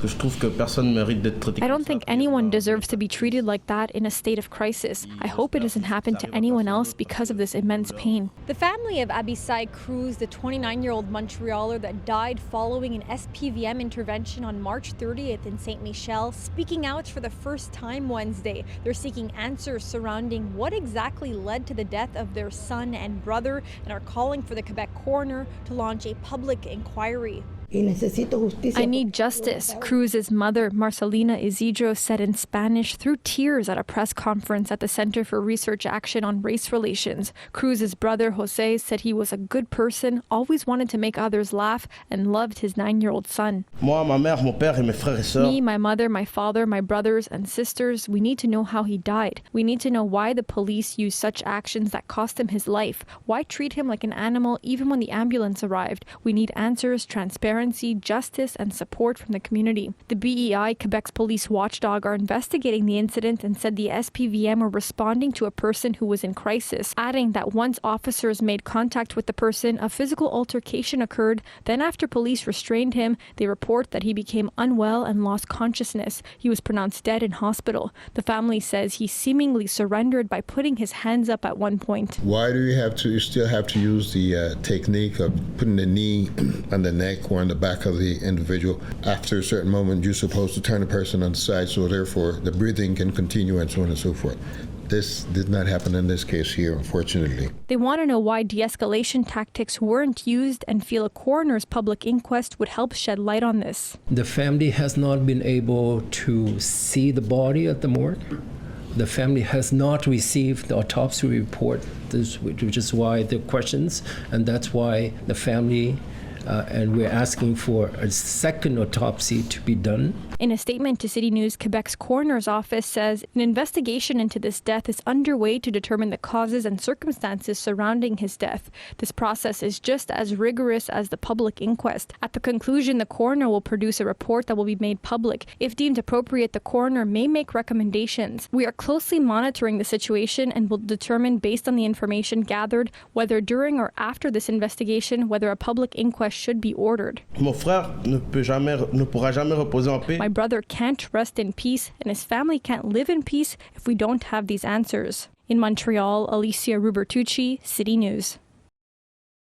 I don't think anyone deserves to be treated like that in a state of crisis. I hope it doesn't happen to anyone else because of this immense pain. The family of Abisay Cruz, the 29-year-old Montrealer that died following an SPVM intervention on March 30th in Saint-Michel, speaking out for the first time Wednesday. They're seeking answers surrounding what exactly led to the death of their son and brother and are calling for the Quebec coroner to launch a public inquiry. I need justice, Cruz's mother, Marcelina Isidro, said in Spanish through tears at a press conference at the Center for Research Action on Race Relations. Cruz's brother, Jose, said he was a good person, always wanted to make others laugh, and loved his 9-year-old son. Me, my mother, my father, my brothers and sisters, we need to know how he died. We need to know why the police used such actions that cost him his life. Why treat him like an animal even when the ambulance arrived? We need answers, transparency, justice, and support from the community. The BEI, Quebec's police watchdog, are investigating the incident and said the SPVM were responding to a person who was in crisis, adding that once officers made contact with the person, a physical altercation occurred. Then after police restrained him, they report that he became unwell and lost consciousness. He was pronounced dead in hospital. The family says he seemingly surrendered by putting his hands up at one point. Why do you still have to use the technique of putting the knee on the neck or on the back of the individual? After a certain moment, you're supposed to turn the person on the side, so therefore the breathing can continue and so on and so forth. This did not happen in this case here, unfortunately. They want to know why de-escalation tactics weren't used and feel a coroner's public inquest would help shed light on this. The family has not been able to see the body at the morgue. The family has not received the autopsy report, which is why the questions, and that's why the family and we're asking for a second autopsy to be done. In a statement to City News, Quebec's coroner's office says an investigation into this death is underway to determine the causes and circumstances surrounding his death. This process is just as rigorous as the public inquest. At the conclusion, the coroner will produce a report that will be made public. If deemed appropriate, the coroner may make recommendations. We are closely monitoring the situation and will determine, based on the information gathered, whether during or after this investigation, whether a public inquest should be ordered. My brother can't rest in peace, and his family can't live in peace if we don't have these answers. In Montreal, Alyssia Rubertucci, City News.